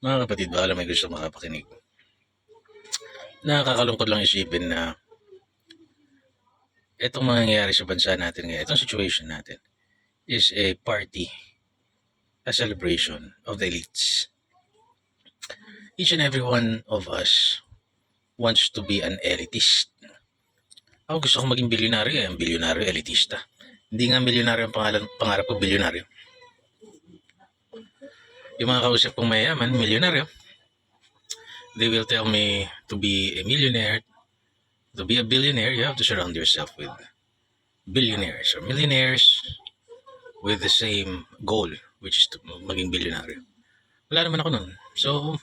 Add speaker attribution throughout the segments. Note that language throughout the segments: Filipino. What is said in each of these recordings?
Speaker 1: Mga kapatid, baka may gusto makapakinig. Nakakalungkot lang isipin na itong mangyayari sa bansa natin ngayon, itong situation natin, is a party, a celebration of the elites. Each and every one of us wants to be an elitist. Ako gusto kong maging bilyonaryo, ang bilyonaryo, elitista. Hindi nga milyonaryo ang pangarap ko, bilyonaryo. Yung mga kausap kong mayayaman, milyonaryo. They will tell me to be a millionaire. To be a billionaire, you have to surround yourself with billionaires or millionaires with the same goal, which is to maging bilyonaryo. Wala naman ako nun. So,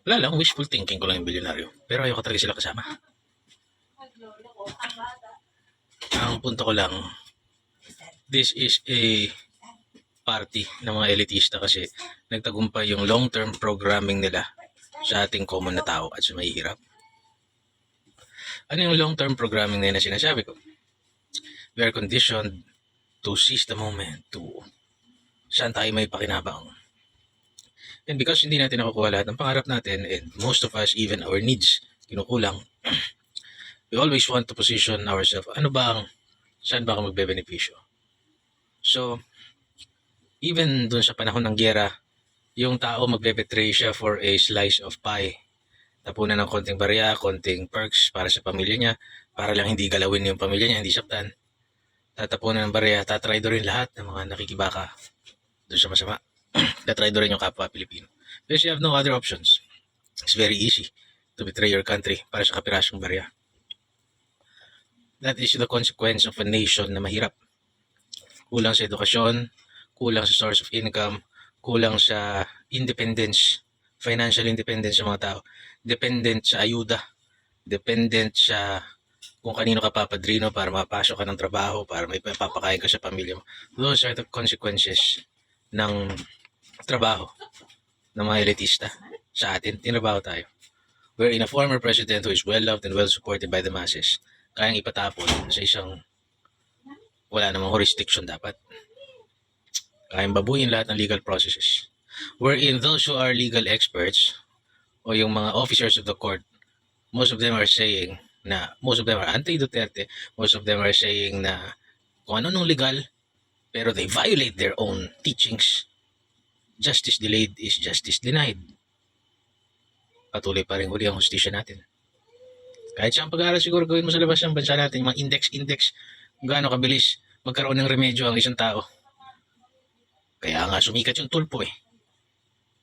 Speaker 1: wala lang, wishful thinking ko lang yung bilyonaryo. Pero ayoko talaga sila kasama. Ang punto ko lang, this is a party ng mga elitista kasi nagtagumpay yung long-term programming nila sa ating common na tao at sa mahihirap. Ano yung long-term programming na sinasabi ko? We are conditioned to seize the moment, to saan tayo may pakinabang. And because hindi natin nakukuha lahat ng pangarap natin, and most of us, even our needs, kinukulang, we always want to position ourselves, saan ba ako magbe-benepisyo? So, even dun sa panahon ng gyera, yung tao magbe-betray siya for a slice of pie. Tapunan ng konting barya, konting perks para sa pamilya niya, para lang hindi galawin yung pamilya niya, hindi saktan. Tatapunan ng barya, tatraidorin lahat ng mga nakikibaka doon sa masama. Tatraidorin yung kapwa Pilipino. Because you have no other options. It's very easy to betray your country para sa kapirasong barya. That is the consequence of a nation na mahirap. Kulang sa edukasyon, kulang sa source of income, kulang sa independence, financial independence sa mga tao, dependent sa ayuda, dependent sa kung kanino ka papadrino para mapasok ka ng trabaho, para may papakain ka sa pamilya mo. Those are the consequences ng trabaho ng mga elitista sa atin. Tinabaho tayo. We're in a former president who is well loved and well supported by the masses. Kayang ipatapon sa isang wala namang jurisdiction dapat. Kayang babuyin lahat ng legal processes. Wherein those who are legal experts o yung mga officers of the court, most of them are anti-Duterte, most of them are saying na kung ano nung legal, pero they violate their own teachings. Justice delayed is justice denied. Patuloy pa rin huli ang hustisya natin. Kahit siyang pag-aaral siguro gawin mo sa labas ng bansa natin, mga index, gaano kabilis magkaroon ng remedyo ang isang tao. Kaya nga sumikat yung tulpo eh.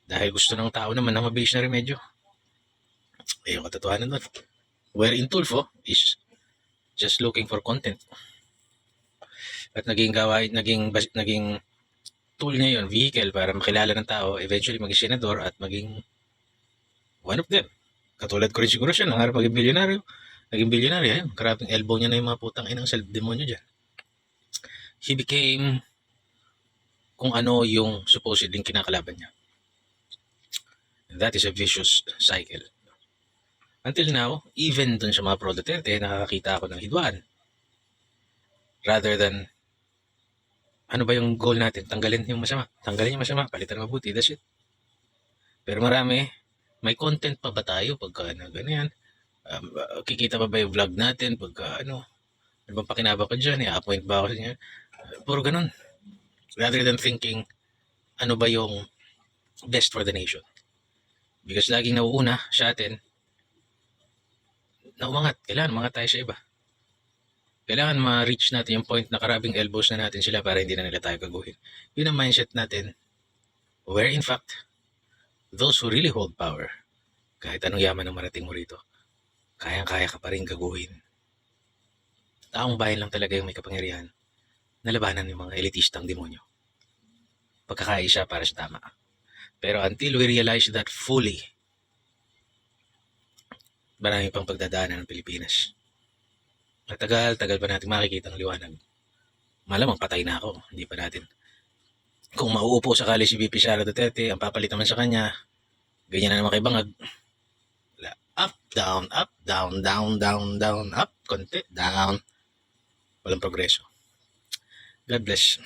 Speaker 1: Dahil gusto ng tao naman ng mabilis na remedyo. Eh, yung katotohanan doon. Wherein Tulfo is just looking for content. At naging tool niya yun, vehicle para makilala ng tao, eventually maging senador at maging one of them. Katulad ko rin siguro siya, nangarap maging bilyonaryo. Naging bilyonaryo, yun. Karaping elbow niya na yung mga putang inang self-demonyo dyan. He became kung ano yung supposedly kinakalaban niya. And that is a vicious cycle. Until now, even dun sa mga pro-Duterte, nakakakita ako ng hidwaan. Rather than, ano ba yung goal natin? Tanggalin yung masama. Tanggalin yung masama, palitan mabuti, that's it. Pero marami, may content pa ba tayo pagka ganyan? Kikita pa ba yung vlog natin pagka ano bang pakinabang ko dyan? I-appoint ba ako sa inyo? Puro ganun. Rather than thinking, ano ba yung best for the nation? Because laging nauuna sa atin, na umangat. Kailangan umangat tayo sa iba. Kailangan ma-reach natin yung point na karabing elbows na natin sila para hindi na nila tayo gaguhin. Yun ang mindset natin. Where in fact, those who really hold power, kahit anong yaman ang marating mo rito, kayang-kaya ka pa rin gaguhin. Taong bayan lang talaga yung may kapangyarihan na labanan yung mga elitistang demonyo. Pagkakaisa para sa tama. Pero until we realize that fully, marami pang pagdadaanan ng Pilipinas. Tagal pa natin makikita ang liwanag. Malamang patay na ako, hindi pa natin. Kung mauupo sakali si VP Sara Duterte, ang papalit naman sa kanya, ganyan na naman kay Bangag. Up, down, up, down, down, down, down, up, konti, down. Walang progreso. God bless.